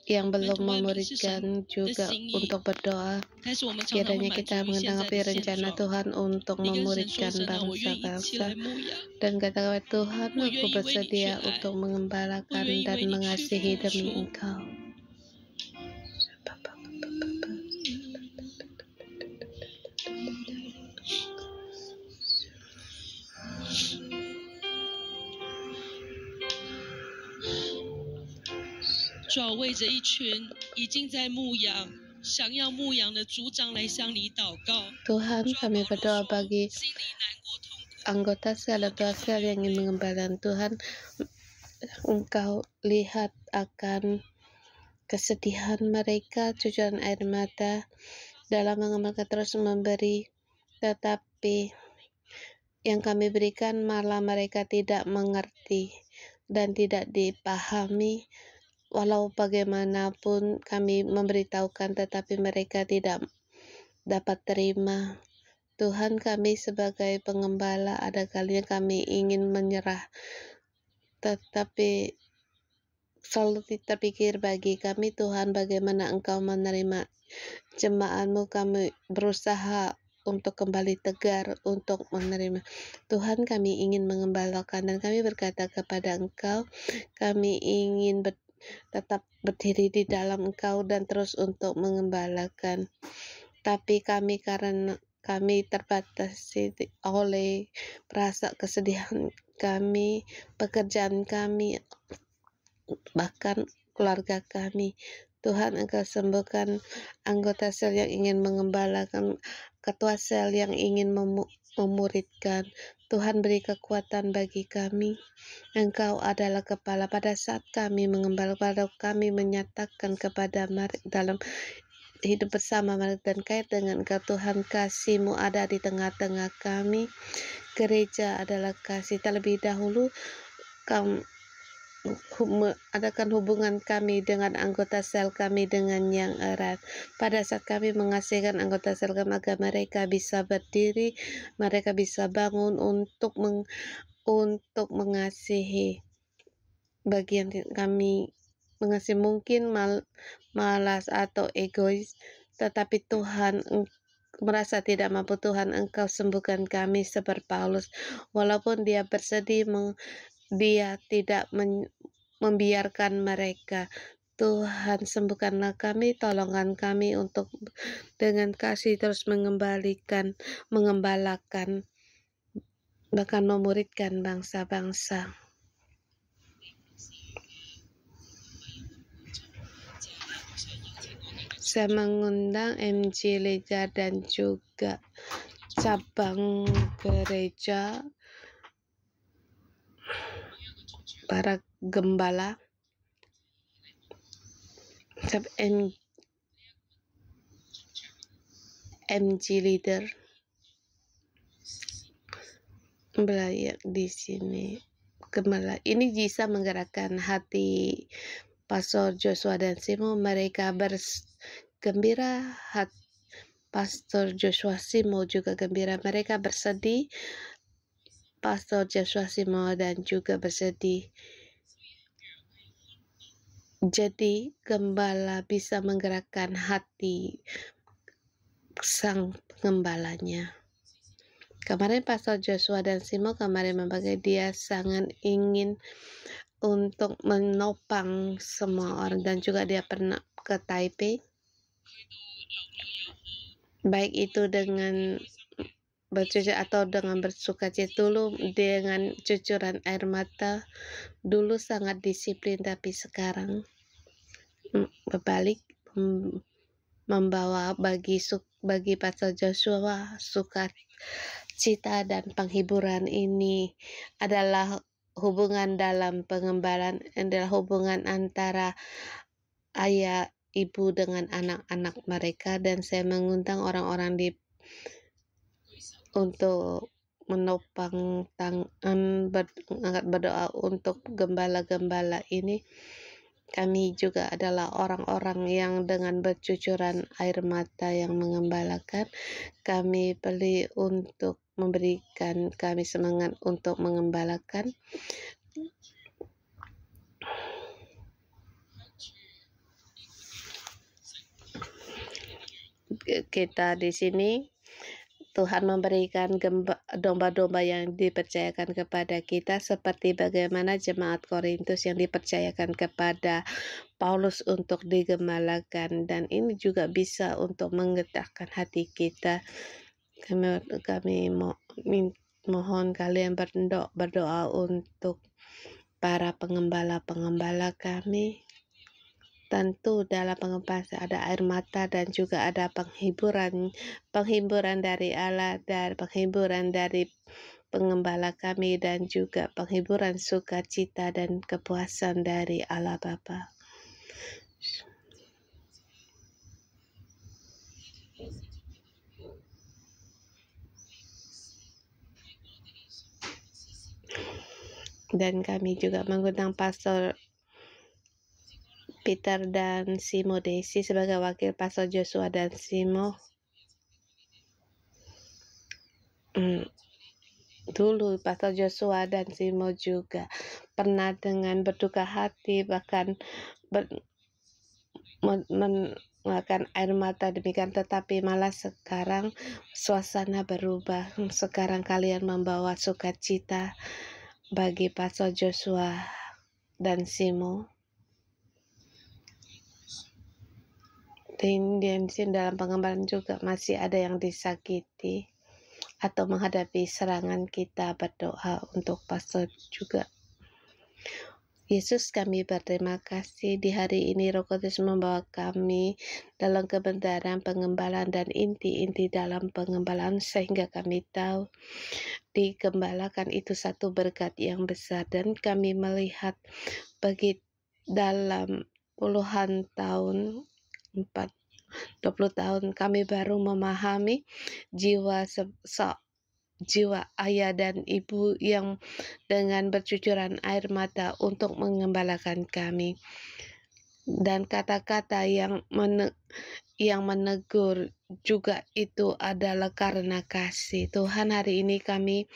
yang belum memuridkan juga untuk berdoa. 但是我们常常会 Kiranya 满 kita 足于现在 menanggapi 的现 rencana 状。 Tuhan untuk 你跟神说 memuridkan 神啊，我愿意起 bangsa-bangsa 来牧养， dan katakan Tuhan, Aku aku ingin bersedia ikut untuk mengembalakan Aku ingin dan ikut mengasihi ikut demi ikut. Engkau. "主啊，为着一群已经在牧养、想要牧养的族长来向你祷告。 Tuhan, kami berdoa bagi 心里难过痛苦， anggota sel atau sel yang ingin mengembalakan. Tuhan, Engkau lihat akan kesedihan mereka, cucuran air mata dalam mengamalkan terus memberi, tetapi yang kami berikan malah mereka tidak mengerti dan tidak dipahami. Walau bagaimanapun kami memberitahukan, tetapi mereka tidak dapat terima. Tuhan, kami sebagai pengembala ada kalinya kami ingin menyerah, tetapi selalu terpikir bagi kami, Tuhan, bagaimana Engkau menerima jemaat-Mu. Kami berusaha untuk kembali tegar, untuk menerima. Tuhan, kami ingin mengembalakan dan kami berkata kepada Engkau, kami ingin tetap berdiri di dalam Engkau dan terus untuk mengembalakan. Tapi kami karena kami terbatasi oleh rasa kesedihan kami, pekerjaan kami, bahkan keluarga kami. Tuhan, Engkau sembuhkan anggota sel yang ingin mengembalakan, ketua sel yang ingin memuridkan. Tuhan, beri kekuatan bagi kami. Engkau adalah kepala. Pada saat kami mengembala, pada kami menyatakan kepada mereka dalam hidup bersama mereka dan kait dengan Engkau, Tuhan, kasih-Mu ada di tengah-tengah kami. Gereja adalah kasih. Terlebih dahulu adakan hubungan kami dengan anggota sel kami dengan yang erat. Pada saat kami mengasihkan anggota sel kami agar mereka bisa berdiri, mereka bisa bangun untuk mengasihi bagian kami mengasihi mungkin malas atau egois, tetapi Tuhan merasa tidak mampu. Tuhan, Engkau sembuhkan kami seperti Paulus, walaupun dia bersedih, dia tidak membiarkan mereka. Tuhan, sembuhkanlah kami, tolongkan kami untuk dengan kasih terus mengembalakan, bahkan memuridkan bangsa-bangsa. Saya mengundang MJ Leja dan juga cabang gereja, para gembala, MG leader belayak di sini. Gembala ini bisa menggerakkan hati Pastor Joshua dan Simo. Mereka bergembira, Pastor Joshua Simo juga gembira. Mereka bersedih, Pastor Joshua Simo dan juga bersedih. Jadi gembala bisa menggerakkan hati sang pengembalanya. Kemarin Pastor Joshua dan Simo membagi dia sangat ingin untuk menopang semua orang, dan juga dia pernah ke Taipei, baik itu dengan bercucur atau dengan bersukacita. Dulu dengan cucuran air mata, dulu sangat disiplin, tapi sekarang berbalik, membawa bagi Pastor Joshua sukacita dan penghiburan. Ini adalah hubungan dalam pengembalaan, adalah hubungan antara ayah ibu dengan anak-anak mereka, dan saya mengundang orang-orang untuk menopang tangan, berdoa untuk gembala-gembala ini. Kami juga adalah orang-orang yang dengan bercucuran air mata yang mengembalakan. Kami beli untuk memberikan kami semangat untuk mengembalakan. Kita di sini, Tuhan memberikan domba-domba yang dipercayakan kepada kita, seperti bagaimana jemaat Korintus yang dipercayakan kepada Paulus untuk digembalakan, dan ini juga bisa untuk menggerakkan hati kita. Kami mohon kalian berdoa untuk para pengembala kami. Tentu dalam pengembalaan ada air mata dan juga ada penghiburan dari Allah, dan penghiburan dari pengembala kami, dan juga penghiburan sukacita dan kepuasan dari Allah Bapa. Dan kami juga mengundang Pastor Peter dan Simo Desi sebagai wakil Pastor Joshua dan Simo. Dulu Pastor Joshua dan Simo juga pernah dengan berduka hati, bahkan mengeluarkan air mata demikian, tetapi malah sekarang suasana berubah. Sekarang kalian membawa sukacita bagi Pastor Joshua dan Simo. Dan dalam pengembalaan juga masih ada yang disakiti atau menghadapi serangan. Kita berdoa untuk pastor juga. Yesus, kami berterima kasih di hari ini Roh Kudus membawa kami dalam kebenaran pengembalaan dan inti-inti dalam pengembalaan, sehingga kami tahu digembalakan itu satu berkat yang besar, dan kami melihat bagi dalam puluhan tahun, 20 tahun kami baru memahami jiwa jiwa ayah dan ibu yang dengan bercucuran air mata untuk mengembalakan kami. Dan kata-kata yang menegur juga itu adalah karena kasih. Tuhan, hari ini kami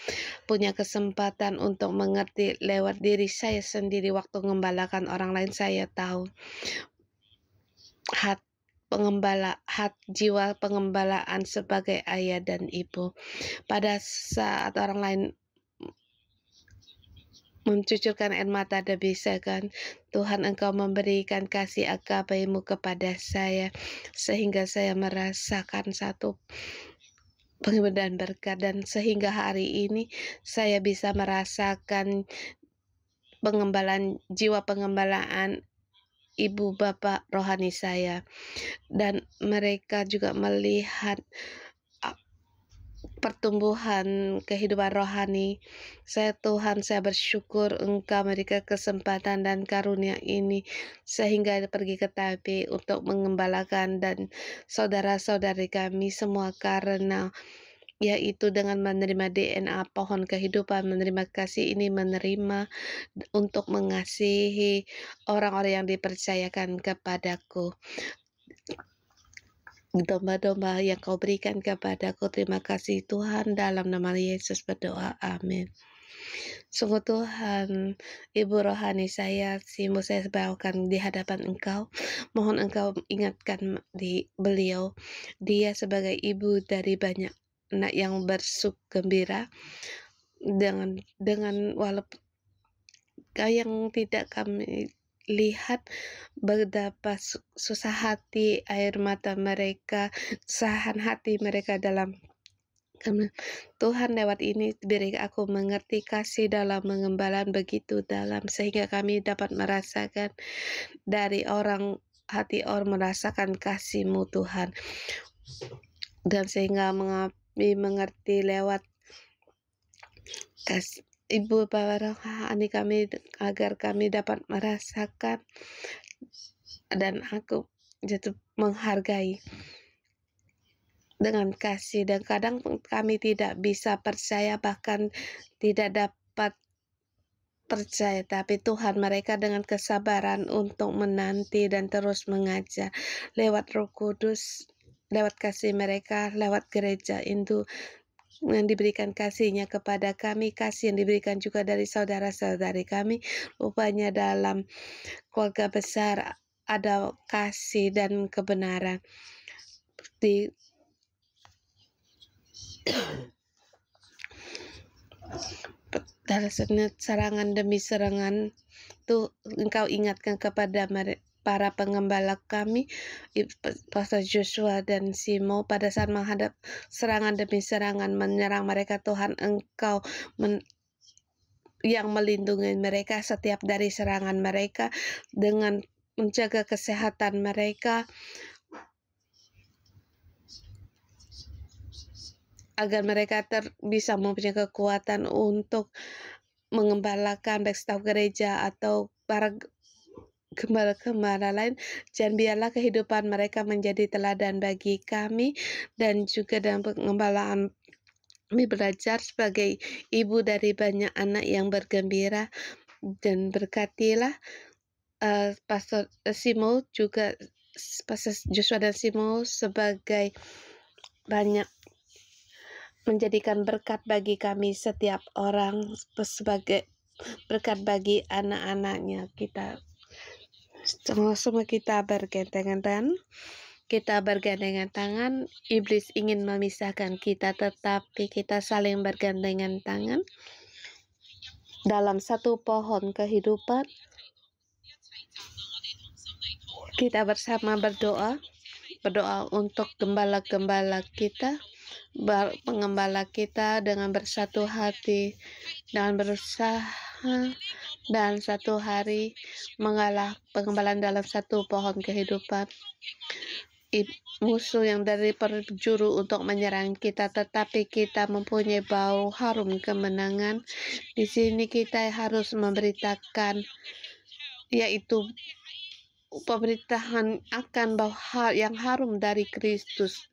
punya kesempatan untuk mengerti lewat diri saya sendiri waktu mengembalakan orang lain. Saya tahu jiwa pengembalaan sebagai ayah dan ibu. Pada saat orang lain mencucurkan air mata dan kan, Tuhan, Engkau memberikan kasih agape-Mu kepada saya sehingga saya merasakan satu pengembalaan berkat, dan sehingga hari ini saya bisa merasakan jiwa pengembalaan ibu bapak rohani saya, dan mereka juga melihat pertumbuhan kehidupan rohani saya. Tuhan, saya bersyukur Engkau memberikan kesempatan dan karunia ini sehingga pergi ke TP untuk mengembalakan dan saudara-saudari kami semua, karena yaitu dengan menerima DNA pohon kehidupan, menerima kasih ini, menerima untuk mengasihi orang-orang yang dipercayakan kepadaku, domba-domba yang Kau berikan kepadaku. Terima kasih Tuhan, dalam nama Yesus berdoa, amin. Sungguh Tuhan, Ibu rohani saya, Simo, saya bawakan di hadapan Engkau. Mohon Engkau ingatkan di beliau, dia sebagai ibu dari banyak anak yang bersukagembira dengan walaupun yang tidak kami lihat betapa susah hati, air mata mereka, kesahan hati mereka dalam Tuhan. Lewat ini beri aku mengerti kasih dalam mengembalan begitu dalam, sehingga kami dapat merasakan dari hati orang merasakan kasih-Mu Tuhan, dan sehingga kami mengerti lewat kasih Ibu Bapak rohani kami, agar kami dapat merasakan dan aku jatuh menghargai dengan kasih. Dan kadang kami tidak bisa percaya, bahkan tidak dapat percaya, tapi Tuhan, mereka dengan kesabaran untuk menanti dan terus mengajar lewat Roh Kudus, lewat kasih mereka, lewat gereja itu yang diberikan kasih-Nya kepada kami, kasih yang diberikan juga dari saudara-saudari kami. Rupanya dalam keluarga besar ada kasih dan kebenaran. Dalam serangan demi serangan tuh Engkau ingatkan kepada para pengembala kami, Pastor Joshua dan Simo, pada saat menghadap serangan demi serangan menyerang mereka. Tuhan, Engkau yang melindungi mereka setiap dari serangan mereka dengan menjaga kesehatan mereka, agar mereka bisa mempunyai kekuatan untuk mengembalakan baik staf gereja atau para gembala-gembala lain. Dan biarlah kehidupan mereka menjadi teladan bagi kami, dan juga dalam pengembalaan kami belajar sebagai ibu dari banyak anak yang bergembira. Dan berkatilah Pastor Simo juga, Pastor Joshua dan Simo sebagai banyak menjadikan berkat bagi kami setiap orang, sebagai berkat bagi anak-anaknya. Kita semua kita bergandengan tangan. Iblis ingin memisahkan kita, tetapi kita saling bergandengan tangan dalam satu pohon kehidupan. Kita bersama berdoa untuk gembala-gembala kita, pengembala kita, dengan bersatu hati, dengan berusaha dan satu hari mengalah pengembalaan dalam satu pohon kehidupan. Musuh yang dari penjuru untuk menyerang kita, tetapi kita mempunyai bau harum kemenangan. Di sini kita harus memberitakan, yaitu pemberitahan akan bau yang harum dari Kristus.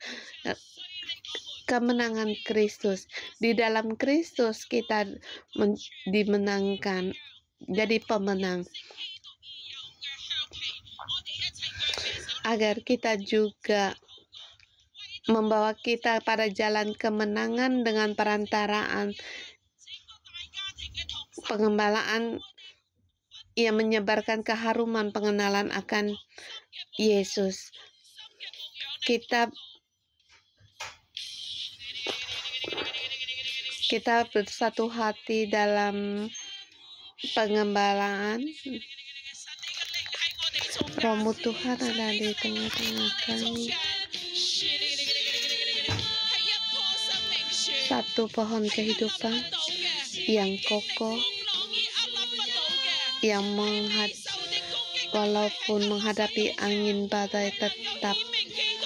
kemenangan Kristus. Di dalam Kristus kita dimenangkan, jadi pemenang. Agar kita juga membawa kita pada jalan kemenangan dengan perantaraan pengembalaan yang menyebarkan keharuman pengenalan akan Yesus. Kita bersatu hati dalam pengembalaan. Rohmu Tuhan ada di tengah-tengah kami. Satu pohon kehidupan yang kokoh, yang walaupun menghadapi angin badai tetap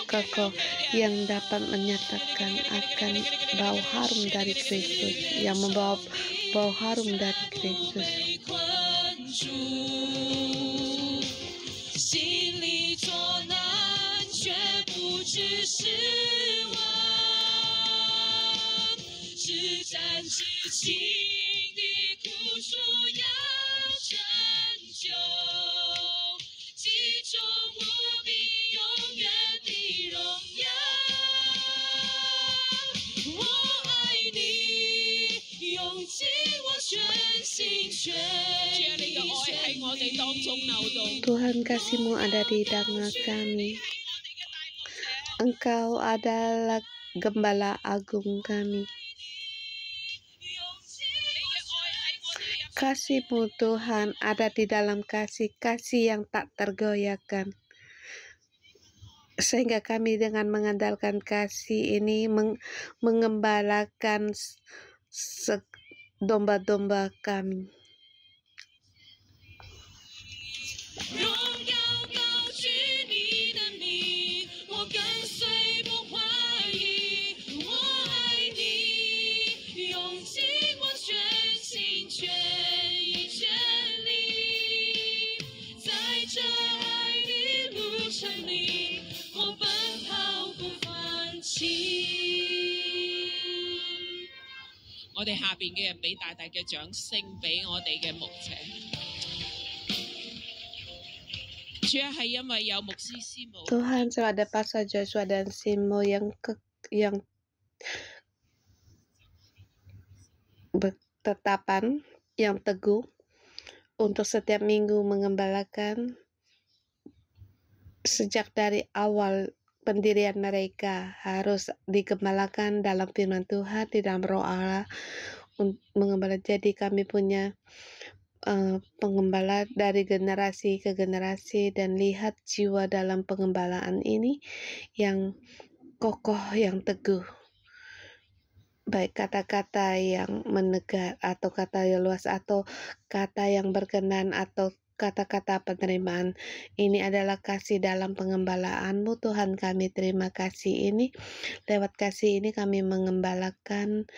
kokoh, yang dapat menyatakan akan bau harum dari Kristus, yang membawa bau harum dari Kristus. Tuhan, kasih-Mu ada di tengah kami. Engkau adalah Gembala Agung kami. Kasih-Mu Tuhan ada di dalam kasih yang tak tergoyahkan. Sehingga kami dengan mengandalkan kasih ini mengembalakan domba-domba kami. Tuhan, sebab ada Pastor Joshua dan Simo yang bertetapan, yang teguh untuk setiap minggu mengembalakan sejak dari awal pendirian mereka harus digembalakan dalam firman Tuhan, di dalam roh Allah mengembala. Jadi kami punya pengembala dari generasi ke generasi, dan lihat jiwa dalam pengembalaan ini yang kokoh, yang teguh, baik kata-kata yang menegar atau kata yang luas atau kata yang berkenan atau kata-kata penerimaan. Ini adalah kasih dalam pengembalaan-Mu Tuhan. Kami terima kasih ini. Lewat kasih ini kami mengembalakan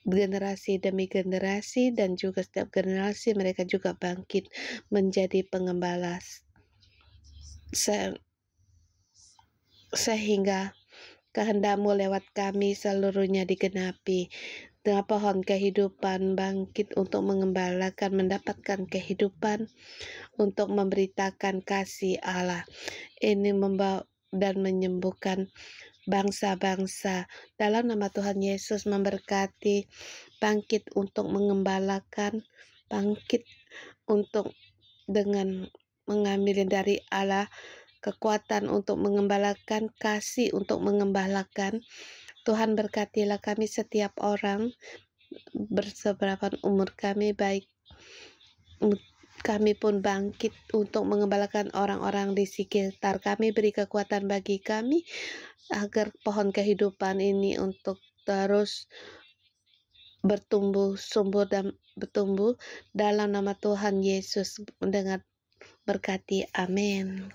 generasi demi generasi, dan juga setiap generasi mereka juga bangkit menjadi pengembala sehingga kehendak-Mu lewat kami seluruhnya digenapi. Dengan pohon kehidupan bangkit untuk mengembalakan, mendapatkan kehidupan, untuk memberitakan kasih Allah. Ini membawa dan menyembuhkan bangsa-bangsa. Dalam nama Tuhan Yesus memberkati, bangkit untuk mengembalakan, bangkit untuk dengan mengambil dari Allah kekuatan untuk mengembalakan, kasih untuk mengembalakan. Tuhan berkatilah kami setiap orang berseberapa umur kami, baik kami pun bangkit untuk mengembalakan orang-orang di sekitar kami. Beri kekuatan bagi kami agar pohon kehidupan ini untuk terus bertumbuh, subur dan bertumbuh. Dalam nama Tuhan Yesus mendengar berkati, amin.